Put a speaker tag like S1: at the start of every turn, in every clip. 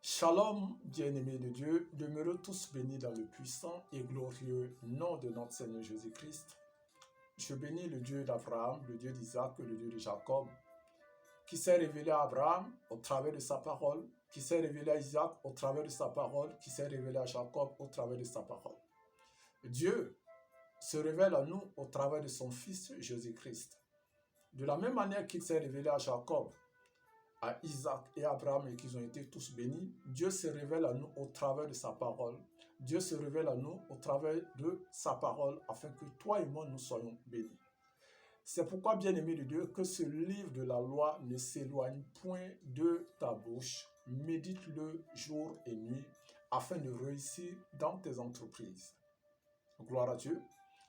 S1: Shalom, bien-aimés de Dieu, demeurez tous bénis dans le puissant et glorieux nom de notre Seigneur Jésus-Christ. Je bénis le Dieu d'Abraham, le Dieu d'Isaac et le Dieu de Jacob, qui s'est révélé à Abraham au travers de sa parole, qui s'est révélé à Isaac au travers de sa parole, qui s'est révélé à Jacob au travers de sa parole. Dieu se révèle à nous au travers de son Fils Jésus-Christ. De la même manière qu'il s'est révélé à Jacob, à Isaac et Abraham et qu'ils ont été tous bénis, Dieu se révèle à nous au travers de sa parole. Dieu se révèle à nous au travers de sa parole afin que toi et moi nous soyons bénis. C'est pourquoi, bien-aimé de Dieu, que ce livre de la loi ne s'éloigne point de ta bouche. Médite-le jour et nuit afin de réussir dans tes entreprises. Gloire à Dieu.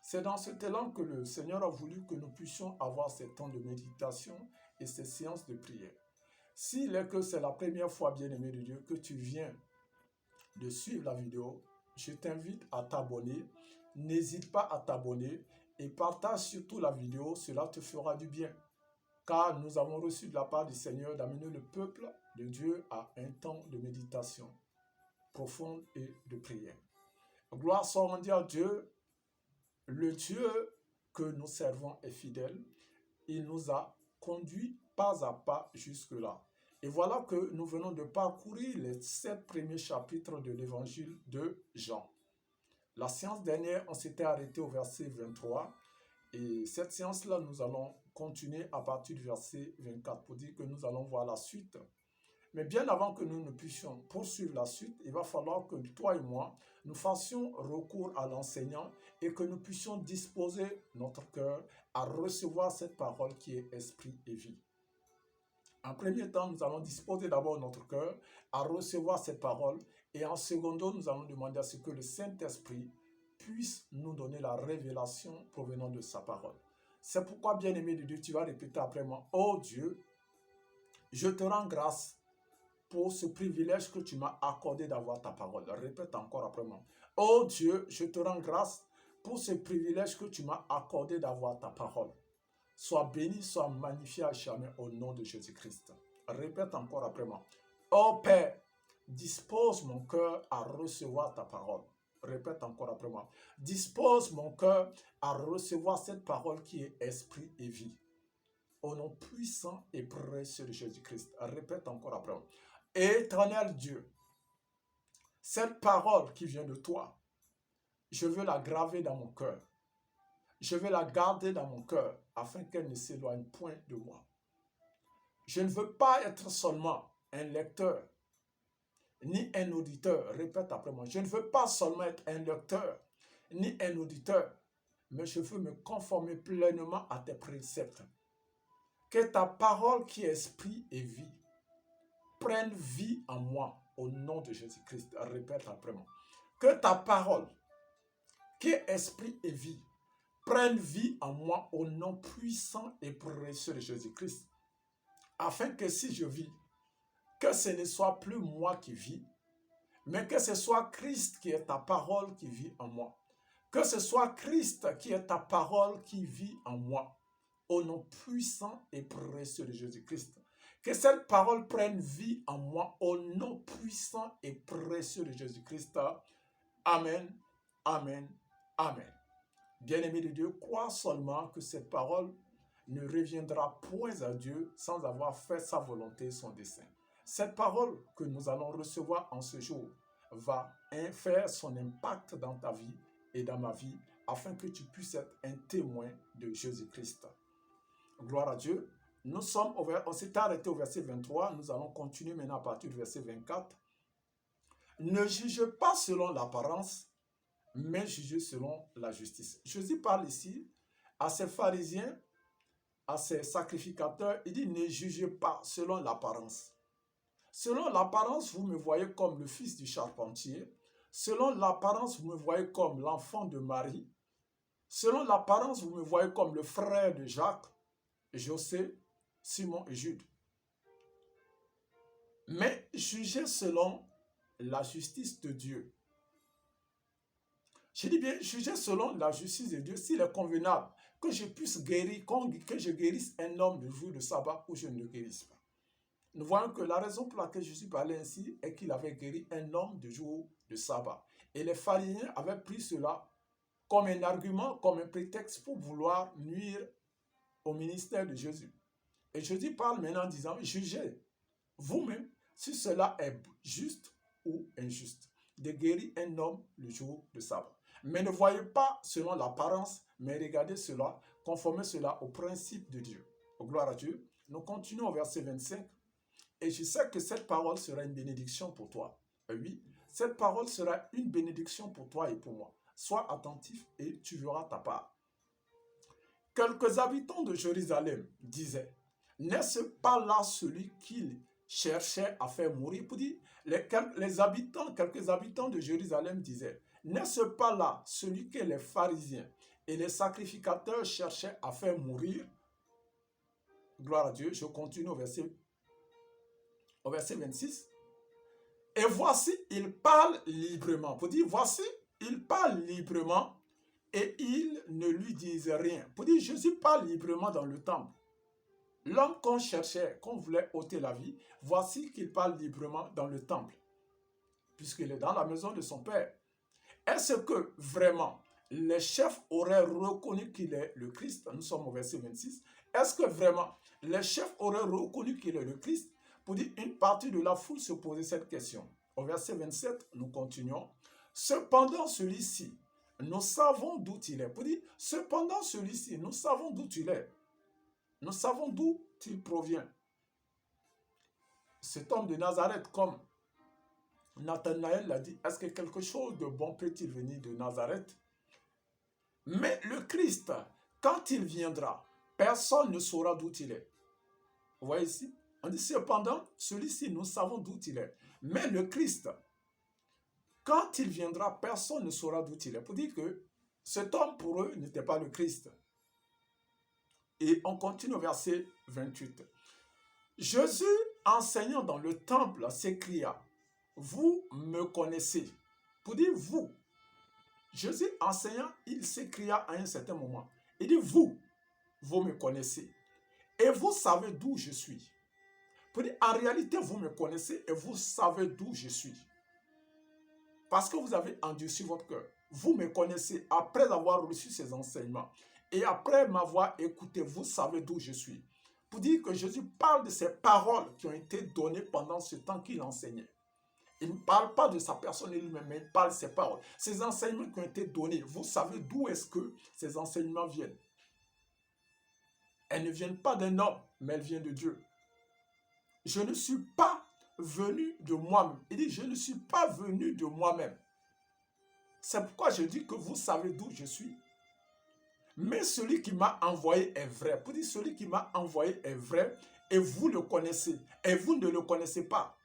S1: C'est dans cet élan que le Seigneur a voulu que nous puissions avoir ces temps de méditation et ces séances de prière. S'il est que c'est la première fois, bien-aimé de Dieu, que tu viens de suivre la vidéo, je t'invite à t'abonner. N'hésite pas à t'abonner et partage surtout la vidéo, cela te fera du bien. Car nous avons reçu de la part du Seigneur d'amener le peuple de Dieu à un temps de méditation profonde et de prière. Gloire soit rendue à Dieu. Le Dieu que nous servons est fidèle. Il nous a conduits pas à pas jusque-là. Et voilà que nous venons de parcourir les 7 premiers chapitres de l'évangile de Jean. La séance dernière, on s'était arrêté au verset 23. Et cette séance-là, nous allons continuer à partir du verset 24 pour dire que nous allons voir la suite. Mais bien avant que nous ne puissions poursuivre la suite, il va falloir que toi et moi, nous fassions recours à l'enseignant et que nous puissions disposer notre cœur à recevoir cette parole qui est esprit et vie. En premier temps, nous allons disposer d'abord notre cœur à recevoir cette parole et en secondo, nous allons demander à ce que le Saint-Esprit puisse nous donner la révélation provenant de sa parole. C'est pourquoi, bien-aimé de Dieu, tu vas répéter après moi, « Oh Dieu, je te rends grâce pour ce privilège que tu m'as accordé d'avoir ta parole. » Répète encore après moi. « Oh Dieu, je te rends grâce pour ce privilège que tu m'as accordé d'avoir ta parole. » Sois béni, sois magnifié à jamais au nom de Jésus-Christ. Répète encore après moi. Oh Père, dispose mon cœur à recevoir ta parole. Répète encore après moi. Dispose mon cœur à recevoir cette parole qui est esprit et vie. Au nom puissant et précieux de Jésus-Christ. Répète encore après moi. Éternel Dieu, cette parole qui vient de toi, je veux la graver dans mon cœur. Je vais la garder dans mon cœur afin qu'elle ne s'éloigne point de moi. Je ne veux pas être seulement un lecteur, ni un auditeur. Répète après moi. Je ne veux pas seulement être un lecteur, ni un auditeur, mais je veux me conformer pleinement à tes préceptes. Que ta parole qui est esprit et vie prenne vie en moi au nom de Jésus-Christ. Répète après moi. Que ta parole qui est esprit et vie prenne vie en moi au nom puissant et précieux de Jésus-Christ, afin que si je vis, que ce ne soit plus moi qui vis, mais que ce soit Christ qui est ta parole qui vit en moi. Que ce soit Christ qui est ta parole qui vit en moi, au nom puissant et précieux de Jésus-Christ. Que cette parole prenne vie en moi, au nom puissant et précieux de Jésus-Christ. Amen, amen, amen. Bien-aimé de Dieu, crois seulement que cette parole ne reviendra point à Dieu sans avoir fait sa volonté et son dessein. Cette parole que nous allons recevoir en ce jour va faire son impact dans ta vie et dans ma vie afin que tu puisses être un témoin de Jésus-Christ. Gloire à Dieu. On s'est arrêté au verset 23. Nous allons continuer maintenant à partir du verset 24. Ne juge pas selon l'apparence, mais jugez selon la justice. Jésus parle ici à ces pharisiens, à ces sacrificateurs. Il dit, ne jugez pas selon l'apparence. Selon l'apparence, vous me voyez comme le fils du charpentier. Selon l'apparence, vous me voyez comme l'enfant de Marie. Selon l'apparence, vous me voyez comme le frère de Jacques, José, Simon et Jude. Mais jugez selon la justice de Dieu. Je dis bien, jugez selon la justice de Dieu, s'il est convenable que je puisse guérir, que je guérisse un homme le jour de sabbat ou je ne le guérisse pas. nous voyons que la raison pour laquelle Jésus parlait ainsi est qu'il avait guéri un homme de jour de sabbat. Et les pharisiens avaient pris cela comme un argument, comme un prétexte pour vouloir nuire au ministère de Jésus. Et Jésus parle maintenant en disant, jugez vous-même si cela est juste ou injuste, de guérir un homme le jour de sabbat. Mais ne voyez pas selon l'apparence, mais regardez cela, conformez cela au principe de Dieu. Gloire à Dieu. Nous continuons au verset 25. Et je sais que cette parole sera une bénédiction pour toi. Oui, cette parole sera une bénédiction pour toi et pour moi. Sois attentif et tu verras ta part. Quelques habitants de Jérusalem disaient, n'est-ce pas là celui qu'il cherchait à faire mourir? Pour dire, quelques habitants de Jérusalem disaient, n'est-ce pas là celui que les pharisiens et les sacrificateurs cherchaient à faire mourir? Gloire à Dieu, je continue au verset 26. Et voici, il parle librement. Pour dire, voici, il parle librement et ils ne lui disent rien. Pour dire, Jésus parle librement dans le temple. L'homme qu'on cherchait, qu'on voulait ôter la vie, voici qu'il parle librement dans le temple, puisqu'il est dans la maison de son Père. Est-ce que vraiment les chefs auraient reconnu qu'il est le Christ? Nous sommes au verset 26. Est-ce que vraiment les chefs auraient reconnu qu'il est le Christ? Pour dire, une partie de la foule se posait cette question. Au verset 27, nous continuons. Cependant, celui-ci, nous savons d'où il est. Pour dire, cependant, celui-ci, nous savons d'où il est. Nous savons d'où il provient. Cet homme de Nazareth, comme Nathanaël l'a dit, est-ce que quelque chose de bon peut-il venir de Nazareth? Mais le Christ, quand il viendra, personne ne saura d'où il est. Vous voyez ici? On dit cependant, celui-ci, nous savons d'où il est. Mais le Christ, quand il viendra, personne ne saura d'où il est. Pour dire que cet homme, pour eux, n'était pas le Christ. Et on continue au verset 28. Jésus, enseignant dans le temple, s'écria, vous me connaissez. Pour dire vous. Jésus, enseignant, il s'écria à un certain moment. Il dit, vous me connaissez. Et vous savez d'où je suis. Pour dire, en réalité, vous me connaissez et vous savez d'où je suis. Parce que vous avez endurci votre cœur. Vous me connaissez après avoir reçu ces enseignements. Et après m'avoir écouté, vous savez d'où je suis. Pour dire que Jésus parle de ces paroles qui ont été données pendant ce temps qu'il enseignait. Il ne parle pas de sa personne lui-même, mais il parle de ses paroles. Ces enseignements qui ont été donnés, vous savez d'où est-ce que ces enseignements viennent. Elles ne viennent pas d'un homme, mais elles viennent de Dieu. Je ne suis pas venu de moi-même. Il dit, je ne suis pas venu de moi-même. C'est pourquoi je dis que vous savez d'où je suis. Mais celui qui m'a envoyé est vrai. Pour dire, celui qui m'a envoyé est vrai et vous le connaissez. Et vous ne le connaissez pas.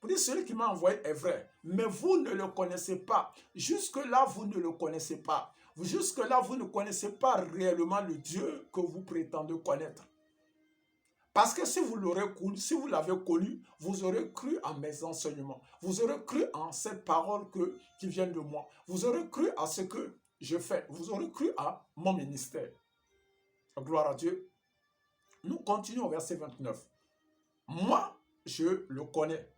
S1: Pour dire, celui qui m'a envoyé est vrai, mais vous ne le connaissez pas. Jusque-là, vous ne le connaissez pas. Jusque-là, vous ne connaissez pas réellement le Dieu que vous prétendez connaître. Parce que si vous l'aurez connu, si vous l'avez connu, vous aurez cru en mes enseignements. Vous aurez cru en ces paroles qui viennent de moi. Vous aurez cru à ce que je fais. Vous aurez cru à mon ministère. Gloire à Dieu. Nous continuons au verset 29. Moi, je le connais,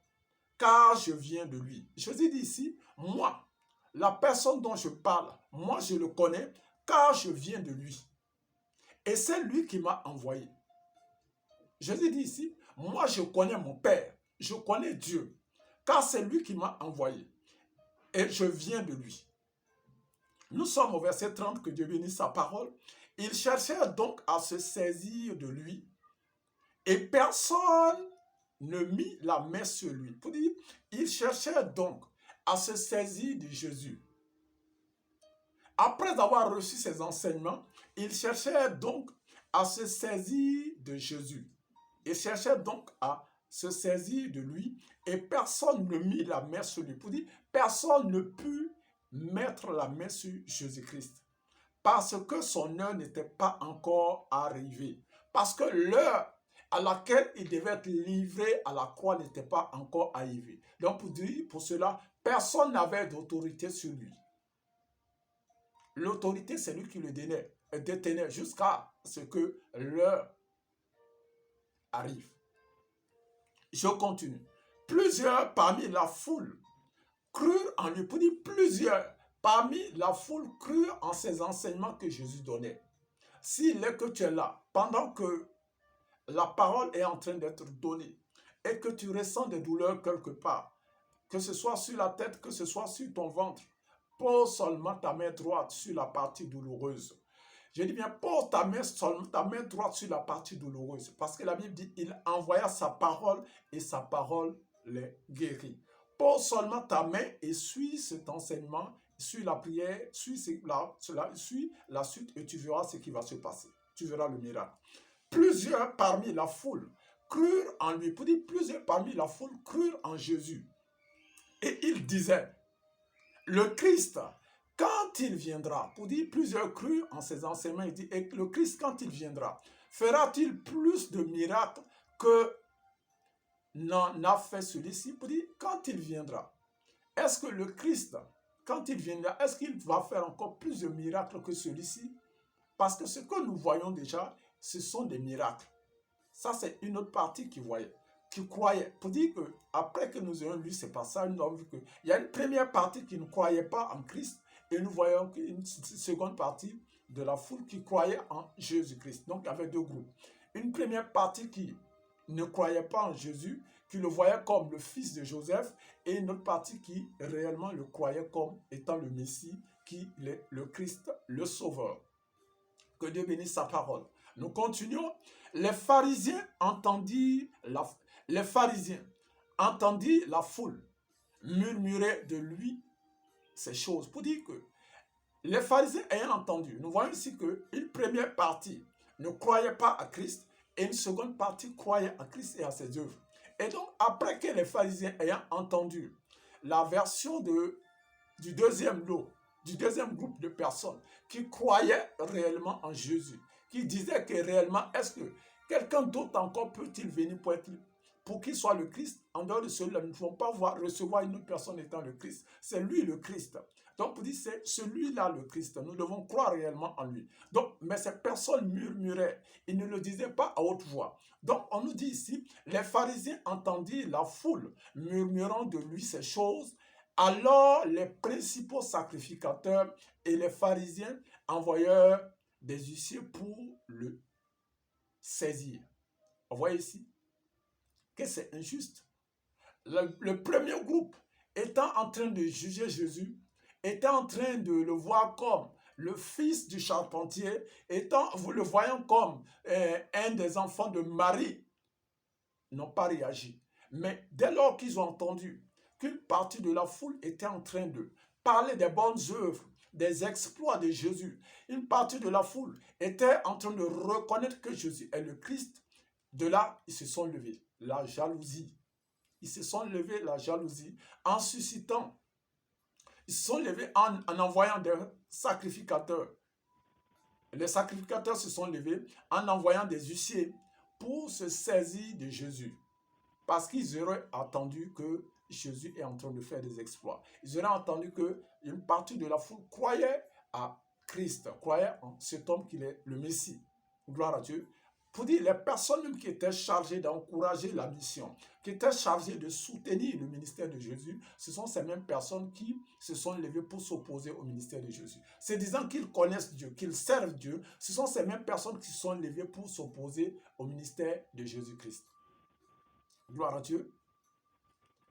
S1: car je viens de lui. Jésus dit ici, moi, la personne dont je parle, moi, je le connais, car je viens de lui. Et c'est lui qui m'a envoyé. Jésus dit ici, moi je connais mon Père, je connais Dieu, car c'est lui qui m'a envoyé. Et je viens de lui. Nous sommes au verset 30, que Dieu bénisse sa parole. Il cherchait donc à se saisir de lui, et personne ne mit la main sur lui. Pour dire, il cherchait donc à se saisir de Jésus. Après avoir reçu ses enseignements, il cherchait donc à se saisir de Jésus. Il cherchait donc à se saisir de lui et personne ne mit la main sur lui. Pour dire, personne ne put mettre la main sur Jésus-Christ parce que son heure n'était pas encore arrivée. Parce que l'heure à laquelle il devait être livré à la croix n'était pas encore arrivée. Donc pour cela, personne n'avait d'autorité sur lui. L'autorité, c'est lui qui le détenait jusqu'à ce que l'heure arrive. Je continue. Plusieurs parmi la foule crurent en lui. Pour dire plusieurs parmi la foule crurent en ces enseignements que Jésus donnait. S'il est que tu es là, pendant que la parole est en train d'être donnée et que tu ressens des douleurs quelque part, que ce soit sur la tête, que ce soit sur ton ventre, pose seulement ta main droite sur la partie douloureuse. Je dis bien, pose ta main droite sur la partie douloureuse. Parce que la Bible dit, il envoya sa parole et sa parole les guérit. Pose seulement ta main et suis cet enseignement, suis la prière, suis la suite et tu verras ce qui va se passer. Tu verras le miracle. Plusieurs parmi la foule crurent en lui. Pour dire, plusieurs parmi la foule crurent en Jésus. Et il disait, le Christ, quand il viendra, pour dire plusieurs crurent en ses enseignements, il dit, et le Christ, quand il viendra, fera-t-il plus de miracles que n'en a fait celui-ci? Pour dire, quand il viendra, est-ce que le Christ, quand il viendra, est-ce qu'il va faire encore plus de miracles que celui-ci? Parce que ce que nous voyons déjà, ce sont des miracles. Ça, c'est une autre partie qui croyait. Pour dire que après que nous ayons lu ces passages, nous avons vu qu'il y a une première partie qui ne croyait pas en Christ et nous voyons une seconde partie de la foule qui croyait en Jésus-Christ. Donc, il y avait deux groupes. Une première partie qui ne croyait pas en Jésus, qui le voyait comme le fils de Joseph, et une autre partie qui réellement le croyait comme étant le Messie, qui est le Christ, le Sauveur. Que Dieu bénisse sa parole. Nous continuons. Les pharisiens entendirent la foule murmurer de lui ces choses. Pour dire que les pharisiens ayant entendu, nous voyons ici qu'une première partie ne croyait pas à Christ et une seconde partie croyait à Christ et à ses œuvres. Et donc, après que les pharisiens ayant entendu la version du deuxième lot, du deuxième groupe de personnes qui croyaient réellement en Jésus, qui disaient que réellement, est-ce que quelqu'un d'autre encore peut-il venir pour qu'il soit le Christ? En dehors de cela, nous ne pouvons pas recevoir une autre personne étant le Christ. C'est lui le Christ. Donc, pour dire, c'est celui-là le Christ. Nous devons croire réellement en lui. Donc, mais ces personnes murmuraient. Ils ne le disaient pas à haute voix. Donc, on nous dit ici, les pharisiens entendirent la foule murmurant de lui ces choses. Alors, les principaux sacrificateurs et les pharisiens envoyèrent des huissiers pour le saisir. Vous voyez ici que c'est injuste. Le premier groupe étant en train de juger Jésus, étant en train de le voir comme le fils du charpentier, vous le voyant comme un des enfants de Marie, n'ont pas réagi. Mais dès lors qu'ils ont entendu qu'une partie de la foule était en train de parler des bonnes œuvres, des exploits de Jésus, une partie de la foule était en train de reconnaître que Jésus est le Christ, de là, ils se sont levés. La jalousie. Ils se sont levés, la jalousie, en suscitant. Ils se sont levés en envoyant des sacrificateurs. Les sacrificateurs se sont levés en envoyant des huissiers pour se saisir de Jésus. Parce qu'ils auraient attendu que Jésus est en train de faire des exploits. Ils auraient entendu qu'une partie de la foule croyait à Christ, croyait en cet homme qui est le Messie. Gloire à Dieu. Pour dire, les personnes même qui étaient chargées d'encourager la mission, qui étaient chargées de soutenir le ministère de Jésus, ce sont ces mêmes personnes qui se sont levées pour s'opposer au ministère de Jésus. C'est disant qu'ils connaissent Dieu, qu'ils servent Dieu, ce sont ces mêmes personnes qui se sont levées pour s'opposer au ministère de Jésus-Christ. Gloire à Dieu.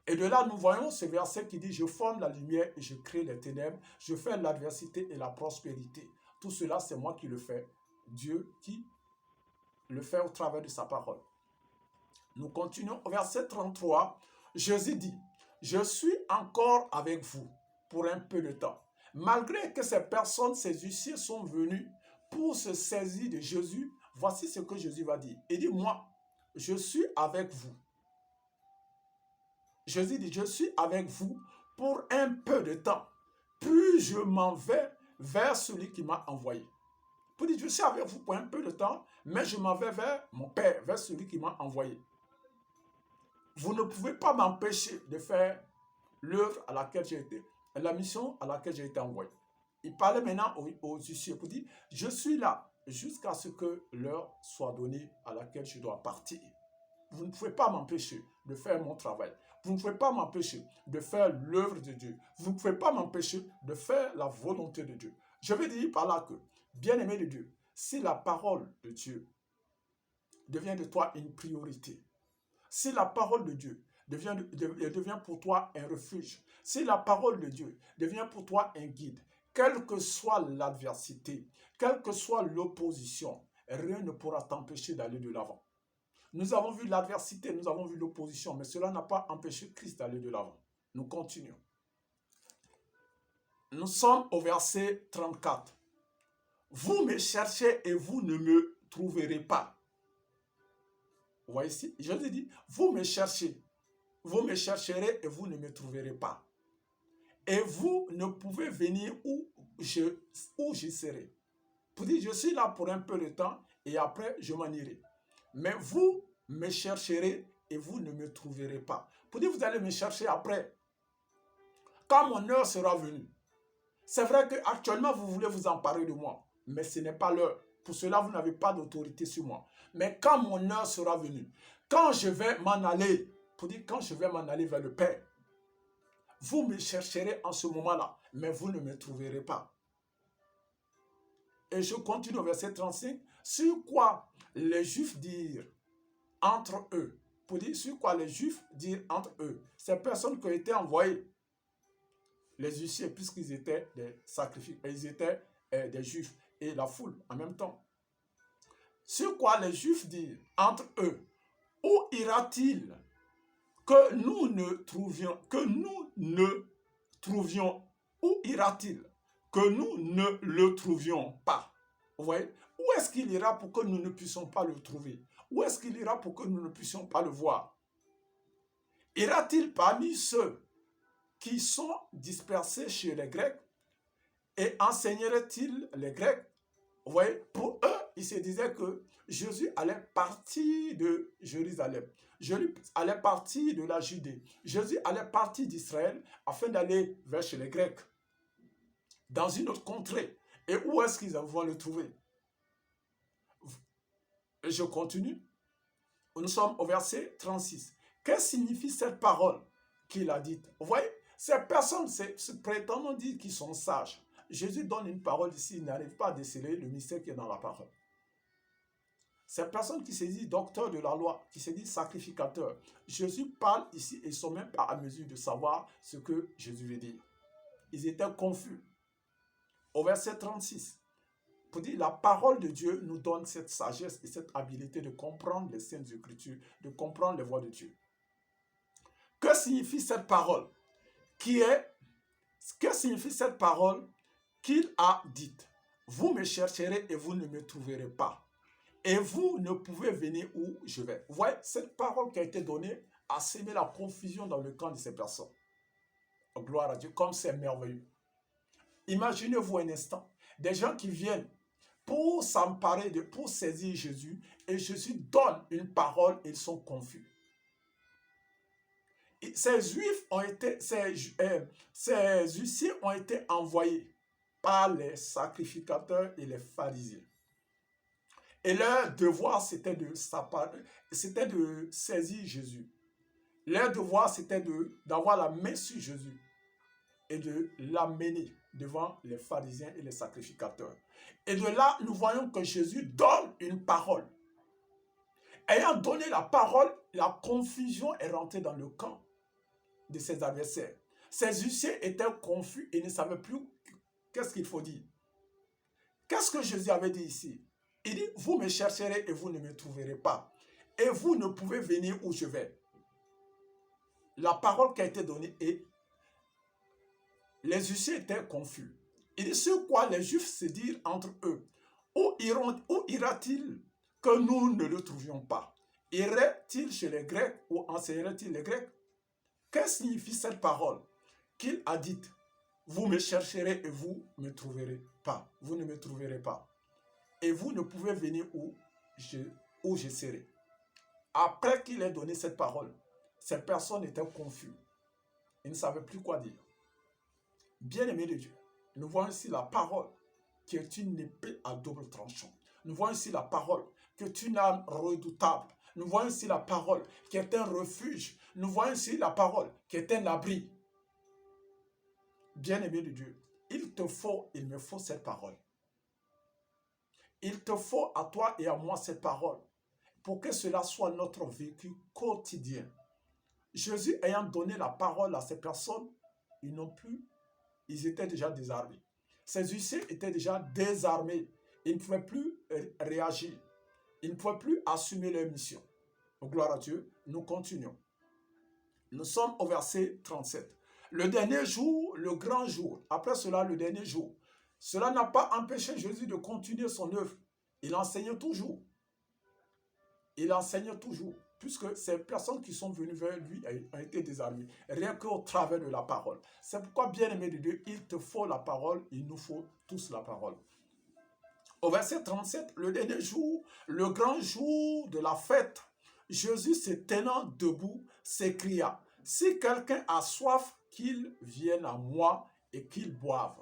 S1: Et de là, nous voyons ce verset qui dit « Je forme la lumière et je crée les ténèbres, je fais l'adversité et la prospérité. Tout cela, c'est moi qui le fais. Dieu qui le fait au travers de sa parole. » Nous continuons au verset 33. Jésus dit « Je suis encore avec vous pour un peu de temps. » Malgré que ces personnes, ces huissiers sont venus pour se saisir de Jésus, voici ce que Jésus va dire. Il dit « Moi, je suis avec vous. » Jésus dit, je suis avec vous pour un peu de temps. Puis je m'en vais vers celui qui m'a envoyé. Pour dire, je suis avec vous pour un peu de temps, mais je m'en vais vers mon Père, vers celui qui m'a envoyé. Vous ne pouvez pas m'empêcher de faire l'œuvre à laquelle j'ai été, la mission à laquelle j'ai été envoyé. Il parlait maintenant aux huissiers pour dire, je suis là jusqu'à ce que l'heure soit donnée à laquelle je dois partir. Vous ne pouvez pas m'empêcher. de faire mon travail. Vous ne pouvez pas m'empêcher de faire l'œuvre de Dieu. Vous ne pouvez pas m'empêcher de faire la volonté de Dieu. Je veux dire par là que, bien-aimé de Dieu, si la parole de Dieu devient de toi une priorité, si la parole de Dieu devient pour toi un refuge, si la parole de Dieu devient pour toi un guide, quelle que soit l'adversité, quelle que soit l'opposition, rien ne pourra t'empêcher d'aller de l'avant. Nous avons vu l'adversité, nous avons vu l'opposition, mais cela n'a pas empêché Christ d'aller de l'avant. Nous continuons. Nous sommes au verset 34. Vous me cherchez et vous ne me trouverez pas. Vous voyez ici, Jésus dit, vous me cherchez, vous me chercherez et vous ne me trouverez pas. Et vous ne pouvez venir où je serai. Pour dire, je suis là pour un peu de temps et après je m'en irai. Mais vous me chercherez et vous ne me trouverez pas. Pour dire, vous allez me chercher après. Quand mon heure sera venue. C'est vrai qu'actuellement, vous voulez vous emparer de moi. Mais ce n'est pas l'heure. Pour cela, vous n'avez pas d'autorité sur moi. Mais quand mon heure sera venue, quand je vais m'en aller, pour dire quand je vais m'en aller vers le Père, vous me chercherez en ce moment-là, mais vous ne me trouverez pas. Et je continue au verset 35. Sur quoi les Juifs dirent entre eux, pour dire sur quoi les Juifs dirent entre eux, ces personnes qui ont été envoyées, les huissiers, puisqu'ils étaient des sacrificateurs, ils étaient des Juifs et la foule en même temps. Sur quoi les Juifs dirent entre eux, où ira-t-il que nous ne trouvions, où ira-t-il que nous ne le trouvions pas? Vous voyez? Où est-ce qu'il ira pour que nous ne puissions pas le trouver? Où est-ce qu'il ira pour que nous ne puissions pas le voir? Ira-t-il parmi ceux qui sont dispersés chez les Grecs et enseignerait-il les Grecs? Vous voyez, pour eux, ils se disaient que Jésus allait partir de Jérusalem. Jésus allait partir de la Judée. Jésus allait partir d'Israël afin d'aller vers chez les Grecs, dans une autre contrée. Et où est-ce qu'ils vont le trouver? Je continue. Nous sommes au verset 36. Que signifie cette parole qu'il a dite? Vous voyez, ces personnes se prétendent dire qu'ils sont sages. Jésus donne une parole ici, il n'arrive pas à déceler le mystère qui est dans la parole. Ces personnes qui se disent docteurs de la loi, qui se disent sacrificateurs, Jésus parle ici et ils ne sont même pas à mesure de savoir ce que Jésus veut dire. Ils étaient confus. Au verset 36, pour dire la parole de Dieu nous donne cette sagesse et cette habileté de comprendre les Saintes Écritures, de comprendre les voies de Dieu. Que signifie cette parole? Que signifie cette parole qu'il a dite? Vous me chercherez et vous ne me trouverez pas. Et vous ne pouvez venir où je vais. Vous voyez, cette parole qui a été donnée a sémé la confusion dans le camp de ces personnes. Gloire à Dieu, comme c'est merveilleux. Imaginez-vous un instant, des gens qui viennent pour s'emparer, pour saisir Jésus, et Jésus donne une parole, ils sont confus. Ces huissiers ont été envoyés par les sacrificateurs et les pharisiens. Et leur devoir, c'était de saisir Jésus. Leur devoir, c'était d'avoir la main sur Jésus et de l'amener devant les pharisiens et les sacrificateurs. Et de là, nous voyons que Jésus donne une parole. Ayant donné la parole, la confusion est rentrée dans le camp de ses adversaires. Ces huissiers étaient confus et ne savaient plus qu'est-ce qu'il faut dire. Qu'est-ce que Jésus avait dit ici? Il dit, vous me chercherez et vous ne me trouverez pas. Et vous ne pouvez venir où je vais. La parole qui a été donnée est, les huissiers étaient confus. Il dit, sur quoi les Juifs se dirent entre eux, où ira-t-il que nous ne le trouvions pas? Irait-il chez les Grecs ou enseignerait-il les Grecs? Que signifie cette parole qu'il a dite? Vous me chercherez et vous ne me trouverez pas. Vous ne me trouverez pas. Et vous ne pouvez venir où je serai. Après qu'il ait donné cette parole, ces personnes étaient confuses. Ils ne savaient plus quoi dire. Bien-aimés de Dieu, nous voyons ici la parole qui est une épée à double tranchant. Nous voyons ici la parole qui est une arme redoutable. Nous voyons ici la parole qui est un refuge. Nous voyons ici la parole qui est un abri. Bien-aimé de Dieu, il me faut cette parole. Il te faut à toi et à moi cette parole pour que cela soit notre vécu quotidien. Jésus ayant donné la parole à ces personnes, ils étaient déjà désarmés. Ces huissiers étaient déjà désarmés. Ils ne pouvaient plus réagir. Ils ne pouvaient plus assumer leur mission. Gloire à Dieu, nous continuons. Nous sommes au verset 37. Le dernier jour, le grand jour, après cela, le dernier jour. Cela n'a pas empêché Jésus de continuer son œuvre. Il enseignait toujours. Il enseignait toujours, puisque ces personnes qui sont venues vers lui ont été désarmées, rien qu'au travers de la parole. C'est pourquoi, bien-aimé de Dieu, il te faut la parole, il nous faut tous la parole. Au verset 37, le dernier jour, le grand jour de la fête, Jésus se tenant debout, s'écria, « Si quelqu'un a soif, qu'il vienne à moi et qu'il boive. »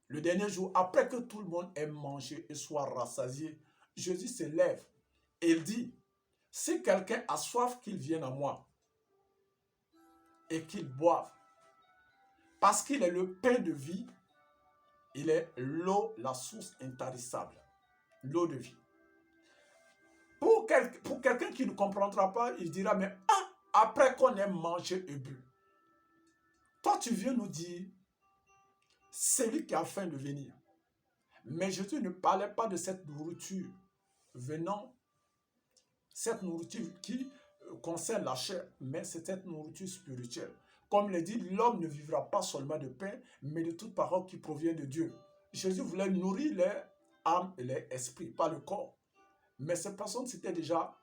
S1: Le dernier jour, après que tout le monde ait mangé et soit rassasié, Jésus se lève et il dit, « Si quelqu'un a soif, qu'il vienne à moi et qu'il boive. » Parce qu'il est le pain de vie, il est l'eau, la source intarissable, l'eau de vie. Pour quelqu'un qui ne comprendra pas, il dira, mais après qu'on ait mangé et bu, toi tu viens nous dire, c'est lui qui a faim de venir. Mais Jésus ne parlait pas de cette nourriture venant, cette nourriture qui concerne la chair, mais c'est cette nourriture spirituelle. Comme il dit, l'homme ne vivra pas seulement de pain, mais de toute parole qui provient de Dieu. Jésus voulait nourrir leur âme et leur esprit, pas le corps. Mais ces personnes s'étaient déjà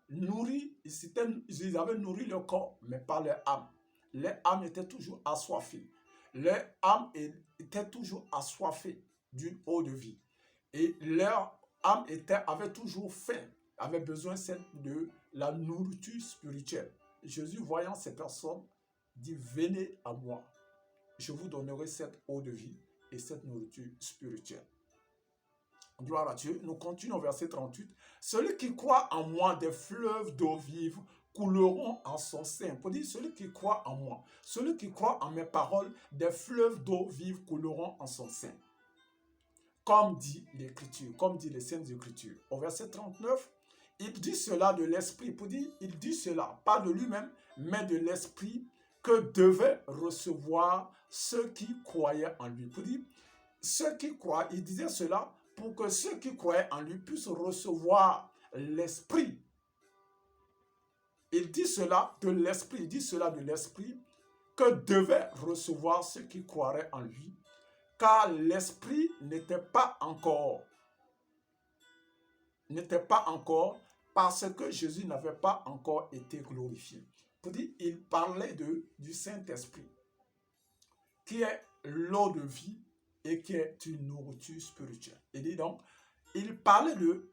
S1: nourries, ils avaient nourri leur corps, mais pas leur âme. Leur âme était toujours assoiffée. Leur âme était toujours assoiffée d'une eau de vie. Et leur âme avait toujours faim, avait besoin de la nourriture spirituelle. Jésus, voyant ces personnes, dit, venez à moi, je vous donnerai cette eau de vie et cette nourriture spirituelle. Gloire à Dieu. Nous continuons au verset 38. Celui qui croit en moi, des fleuves d'eau vive couleront en son sein. Pour dire, celui qui croit en moi, celui qui croit en mes paroles, des fleuves d'eau vive couleront en son sein. Comme dit l'Écriture, comme dit les Saintes Écritures. Au verset 39, il dit cela de l'Esprit. Pour dire, il dit cela, pas de lui-même, mais de l'Esprit que devaient recevoir ceux qui croyaient en lui. Pour dire, ceux qui croient, il disait cela pour que ceux qui croyaient en lui puissent recevoir l'Esprit. Il dit cela de l'Esprit, que devaient recevoir ceux qui croiraient en lui, car l'Esprit n'était pas encore, parce que Jésus n'avait pas encore été glorifié. Pour dire, il parlait du Saint-Esprit, qui est l'eau de vie et qui est une nourriture spirituelle. Il dit donc, il parlait de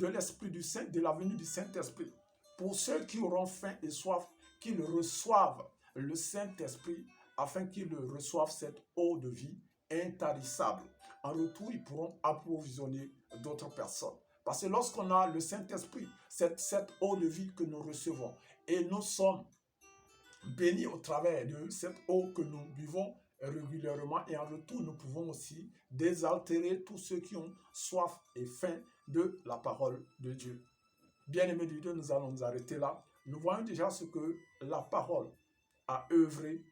S1: l'Esprit du Saint, de la venue du Saint-Esprit. Pour ceux qui auront faim et soif, qu'ils reçoivent le Saint-Esprit, afin qu'ils reçoivent cette eau de vie intarissable. En retour, ils pourront approvisionner d'autres personnes. Parce que lorsqu'on a le Saint-Esprit, cette eau de vie que nous recevons, et nous sommes bénis au travers de cette eau que nous buvons régulièrement, et en retour, nous pouvons aussi désaltérer tous ceux qui ont soif et faim de la parole de Dieu. Bien-aimés de Dieu, nous allons nous arrêter là. Nous voyons déjà ce que la parole a œuvré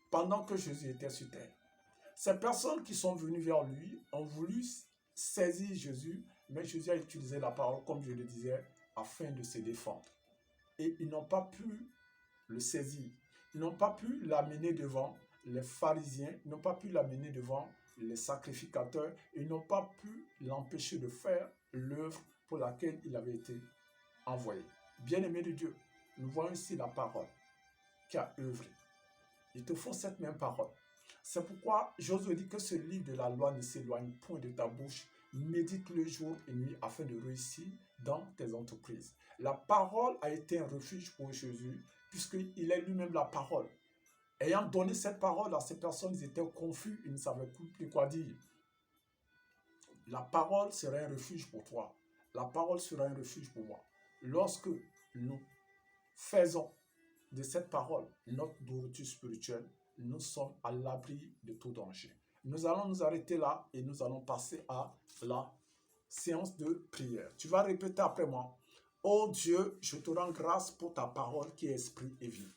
S1: pendant que Jésus était sur terre. Ces personnes qui sont venues vers lui ont voulu saisir Jésus, mais Jésus a utilisé la parole, comme je le disais, afin de se défendre. Et ils n'ont pas pu le saisir. Ils n'ont pas pu l'amener devant les pharisiens, ils n'ont pas pu l'amener devant les sacrificateurs, ils n'ont pas pu l'empêcher de faire l'œuvre pour laquelle il avait été envoyé. Bien-aimé de Dieu, nous voyons ici la parole qui a œuvré. Il te faut cette même parole. C'est pourquoi Josué dit que ce livre de la loi ne s'éloigne point de ta bouche. Médite-le jour et nuit afin de réussir dans tes entreprises. La parole a été un refuge pour Jésus puisqu'il est lui-même la parole. Ayant donné cette parole à ces personnes, ils étaient confus, ils ne savaient plus quoi dire. La parole serait un refuge pour toi. La parole sera un refuge pour moi. Lorsque nous faisons de cette parole notre nourriture spirituelle, nous sommes à l'abri de tout danger. Nous allons nous arrêter là et nous allons passer à la séance de prière. Tu vas répéter après moi. Oh Dieu, je te rends grâce pour ta parole qui est esprit et vie.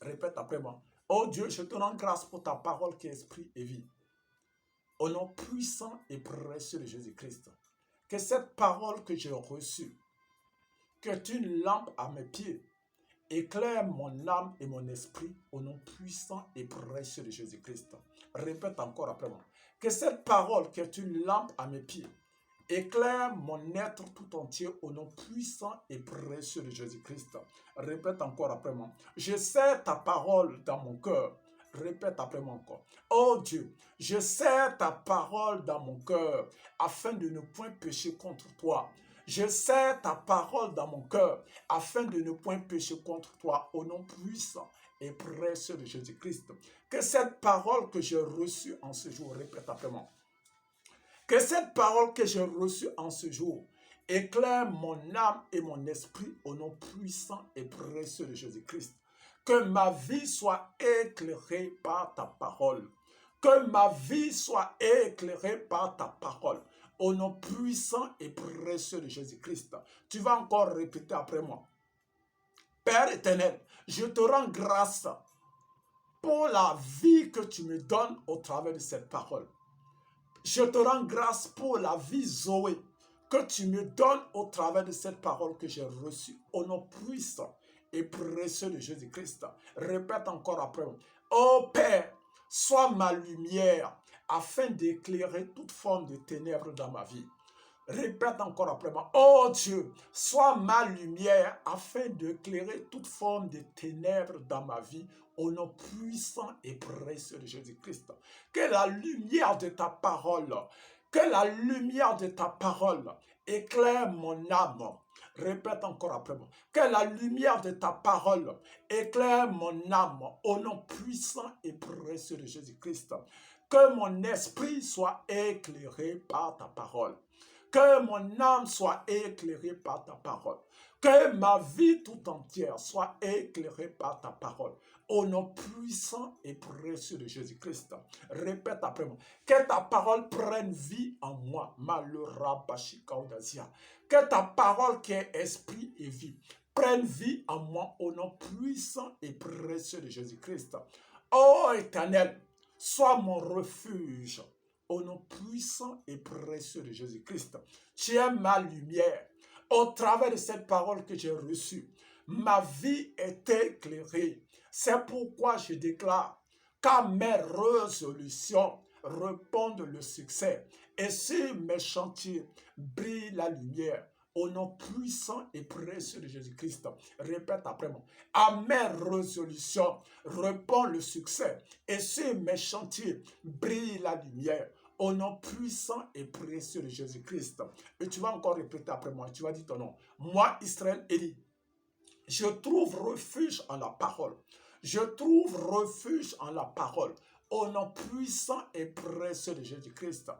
S1: Répète après moi. Oh Dieu, je te rends grâce pour ta parole qui est esprit et vie. Au nom puissant et précieux de Jésus-Christ, que cette parole que j'ai reçue, que est une lampe à mes pieds, éclaire mon âme et mon esprit au nom puissant et précieux de Jésus-Christ. Répète encore après moi. Que cette parole qui est une lampe à mes pieds, éclaire mon être tout entier au nom puissant et précieux de Jésus-Christ. Répète encore après moi. Je serre ta parole dans mon cœur. Répète après moi encore. Oh Dieu, je serre ta parole dans mon cœur afin de ne point pécher contre toi. Je serre ta parole dans mon cœur afin de ne point pécher contre toi au nom puissant et précieux de Jésus-Christ. Que cette parole que j'ai reçue en ce jour, répète après moi. Que cette parole que j'ai reçue en ce jour éclaire mon âme et mon esprit au nom puissant et précieux de Jésus-Christ. Que ma vie soit éclairée par ta parole. Que ma vie soit éclairée par ta parole. Au nom puissant et précieux de Jésus-Christ. Tu vas encore répéter après moi. Père éternel, je te rends grâce pour la vie que tu me donnes au travers de cette parole. Je te rends grâce pour la vie Zoé que tu me donnes au travers de cette parole que j'ai reçue au nom puissant et précieux de Jésus-Christ. Répète encore après moi. Oh Père, sois ma lumière afin d'éclairer toute forme de ténèbres dans ma vie. Répète encore après moi. Oh Dieu, sois ma lumière afin d'éclairer toute forme de ténèbres dans ma vie au nom puissant et précieux de Jésus-Christ. Que la lumière de ta parole, éclaire mon âme. Répète encore après moi. Que la lumière de ta parole éclaire mon âme au nom puissant et précieux de Jésus-Christ. Que mon esprit soit éclairé par ta parole. Que mon âme soit éclairée par ta parole. Que ma vie tout entière soit éclairée par ta parole. Au nom puissant et précieux de Jésus-Christ. Répète après moi. Que ta parole prenne vie en moi. Que ta parole qui est esprit et vie prenne vie en moi au nom puissant et précieux de Jésus-Christ. Ô Éternel, sois mon refuge. Au nom puissant et précieux de Jésus-Christ. Tu es ma lumière. Au travers de cette parole que j'ai reçue, ma vie est éclairée. C'est pourquoi je déclare qu'à mes résolutions répondent le succès. Et sur mes chantiers brille la lumière. Au nom puissant et précieux de Jésus-Christ. Répète après moi. À mes résolutions répond le succès. Et sur mes chantiers brille la lumière. Au nom puissant et précieux de Jésus-Christ. Et tu vas encore répéter après moi. Tu vas dire ton nom. Moi, Israël Élie, je trouve refuge en la parole. Je trouve refuge en la parole. Au nom puissant et précieux de Jésus-Christ.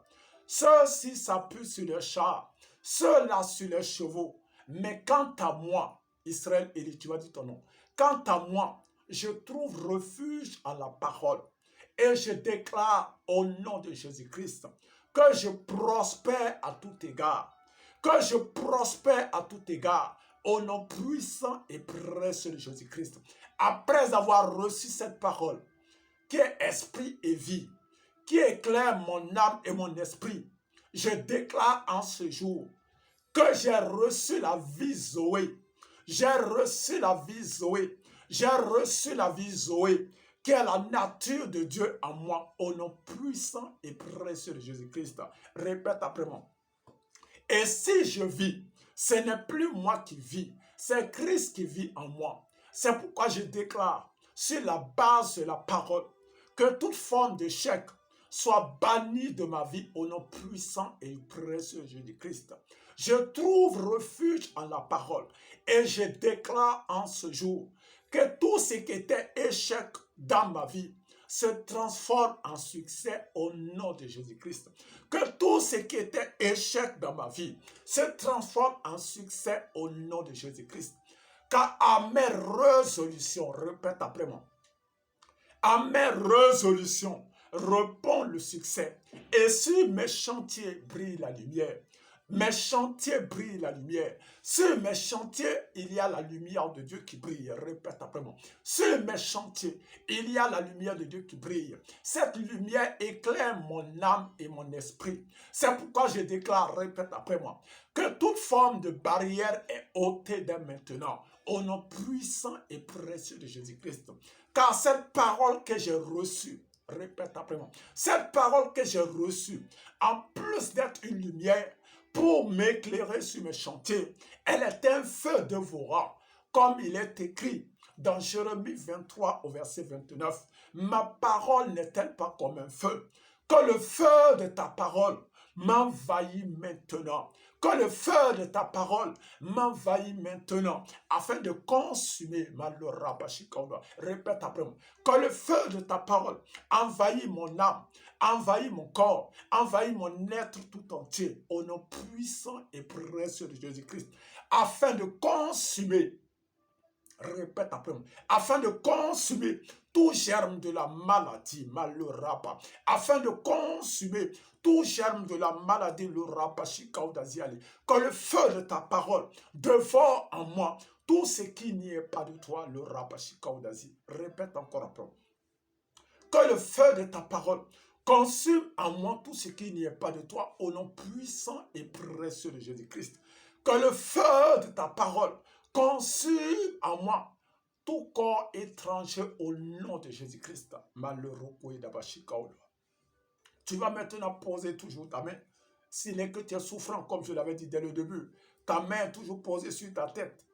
S1: Ceux-ci s'appuient sur les chars, ceux-là sur les chevaux. Mais quant à moi, Israël Élie, tu vas dire ton nom. Quant à moi, je trouve refuge en la parole. Et je déclare au nom de Jésus-Christ que je prospère à tout égard. Que je prospère à tout égard au nom puissant et précieux de Jésus-Christ. Après avoir reçu cette parole qui est esprit et vie, qui éclaire mon âme et mon esprit, je déclare en ce jour que j'ai reçu la vie Zoé. J'ai reçu la vie Zoé. J'ai reçu la vie Zoé, qui est la nature de Dieu en moi, au nom puissant et précieux de Jésus-Christ. Répète après moi. Et si je vis, ce n'est plus moi qui vis, c'est Christ qui vit en moi. C'est pourquoi je déclare, sur la base de la parole, que toute forme d'échec soit bannie de ma vie au nom puissant et précieux de Jésus-Christ. Je trouve refuge en la parole et je déclare en ce jour que tout ce qui était échec dans ma vie se transforme en succès au nom de Jésus-Christ. Que tout ce qui était échec dans ma vie se transforme en succès au nom de Jésus-Christ. Car à mes résolutions, répète après moi, à mes résolutions répond le succès. Et sur mes chantiers brille la lumière. Mes chantiers brillent la lumière. Sur mes chantiers, il y a la lumière de Dieu qui brille. Répète après moi. Sur mes chantiers, il y a la lumière de Dieu qui brille. Cette lumière éclaire mon âme et mon esprit. C'est pourquoi je déclare, répète après moi, que toute forme de barrière est ôtée dès maintenant, au nom puissant et précieux de Jésus-Christ. Car cette parole que j'ai reçue, répète après moi, cette parole que j'ai reçue, en plus d'être une lumière, pour m'éclairer sur mes chantiers, elle est un feu dévorant, comme il est écrit dans Jérémie 23 au verset 29. Ma parole n'est-elle pas comme un feu? Que le feu de ta parole m'envahit maintenant. Que le feu de ta parole m'envahit maintenant, afin de consumer ma lorabashikawa. Répète après moi. Que le feu de ta parole envahit mon âme, envahit mon corps, envahit mon être tout entier, au nom puissant et précieux de Jésus-Christ, afin de consumer, répète après moi, afin de consumer tout germe de la maladie, malheuraba, afin de consumer tout germe de la maladie, le rabashikaodaziali, que le feu de ta parole dévore en moi tout ce qui n'y est pas de toi, le rabashikaodazi. Répète encore après. Que le feu de ta parole consume en moi tout ce qui n'y est pas de toi, au nom puissant et précieux de Jésus-Christ. Que le feu de ta parole consume en moi tout corps étranger au nom de Jésus-Christ. Malheureux. Tu vas maintenant poser toujours ta main. S'il est que tu es souffrant, comme je l'avais dit dès le début, ta main est toujours posée sur ta tête.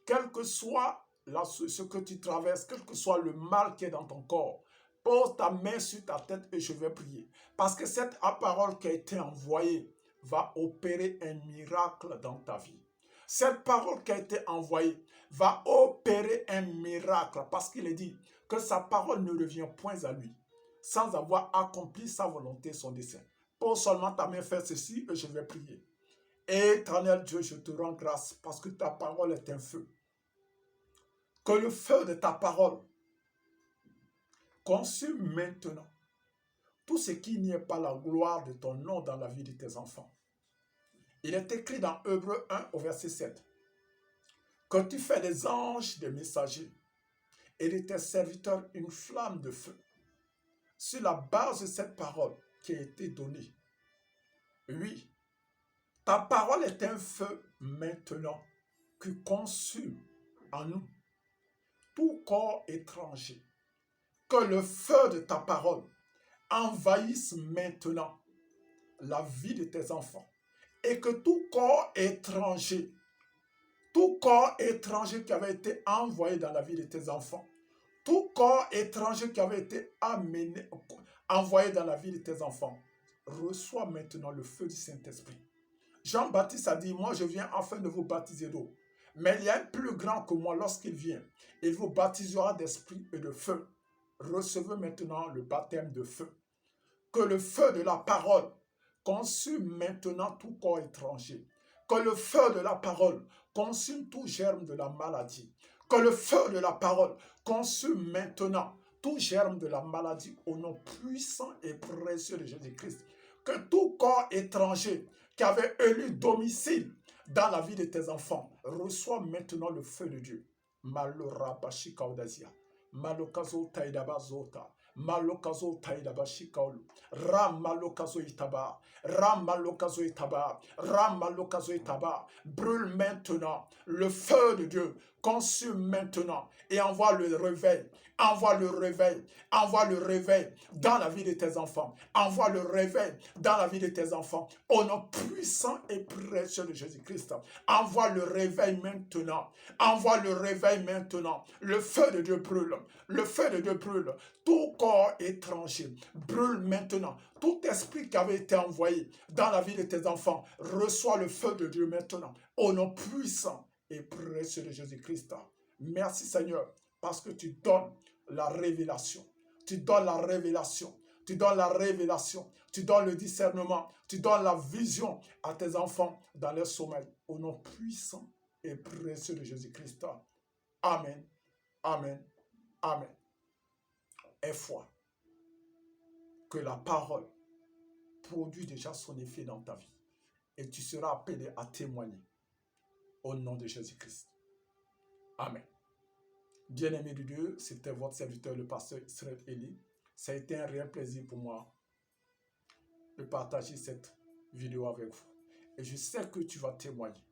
S1: Quel que soit ce que tu traverses, quel que soit le mal qui est dans ton corps, pose ta main sur ta tête et je vais prier. Parce que cette parole qui a été envoyée va opérer un miracle dans ta vie. Cette parole qui a été envoyée va opérer un miracle parce qu'il est dit que sa parole ne revient point à lui sans avoir accompli sa volonté, son dessein. Pose seulement ta main, fais ceci et je vais prier. Éternel Dieu, je te rends grâce parce que ta parole est un feu. Que le feu de ta parole consume maintenant tout ce qui n'y est pas la gloire de ton nom dans la vie de tes enfants. Il est écrit dans Hébreux 1 au verset 7 que tu fais des anges des messagers et de tes serviteurs une flamme de feu. Sur la base de cette parole qui a été donnée, oui, ta parole est un feu maintenant qui consume en nous tout corps étranger. Que le feu de ta parole envahisse maintenant la vie de tes enfants et que tout corps étranger qui avait été envoyé dans la vie de tes enfants, tout corps étranger qui avait été envoyé dans la vie de tes enfants, reçois maintenant le feu du Saint-Esprit. Jean-Baptiste a dit, moi je viens afin de vous baptiser d'eau. Mais il y a un plus grand que moi lorsqu'il vient. Il vous baptisera d'esprit et de feu. Recevez maintenant le baptême de feu. Que le feu de la parole consume maintenant tout corps étranger. Que le feu de la parole consume tout germe de la maladie. Que le feu de la parole consume maintenant tout germe de la maladie au nom puissant et précieux de Jésus-Christ. Que tout corps étranger qui avait élu domicile dans la vie de tes enfants reçoit maintenant le feu de Dieu. Malorabashikaudazia. Malokazo taidabazota. Malokazo taidabashikaulu. Ram malokazo itaba. Ram malokazo itaba. Ram malokazo itaba. Brûle maintenant. Le feu de Dieu consume maintenant et envoie le réveil. Envoie le réveil. Envoie le réveil dans la vie de tes enfants. Envoie le réveil dans la vie de tes enfants. Au nom puissant et précieux de Jésus-Christ. Envoie le réveil maintenant. Envoie le réveil maintenant. Le feu de Dieu brûle. Le feu de Dieu brûle. Tout corps étranger brûle maintenant. Tout esprit qui avait été envoyé dans la vie de tes enfants reçoit le feu de Dieu maintenant. Au nom puissant et précieux de Jésus-Christ. Merci Seigneur parce que tu donnes la révélation. Tu donnes la révélation. Tu donnes la révélation. Tu donnes le discernement. Tu donnes la vision à tes enfants dans leur sommeil. Au nom puissant et précieux de Jésus-Christ. Amen. Amen. Amen. Aie foi que la parole produit déjà son effet dans ta vie. Et tu seras appelé à témoigner au nom de Jésus-Christ. Amen. Bien-aimé de Dieu, c'était votre serviteur, le pasteur Israël Eli. Ça a été un réel plaisir pour moi de partager cette vidéo avec vous. Et je sais que tu vas témoigner.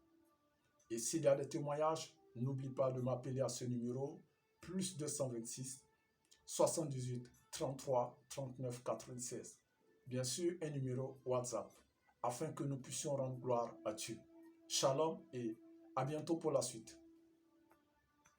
S1: Et s'il y a des témoignages, n'oublie pas de m'appeler à ce numéro, plus 226 78 33 39 96. Bien sûr, un numéro WhatsApp, afin que nous puissions rendre gloire à Dieu. Shalom et à bientôt pour la suite.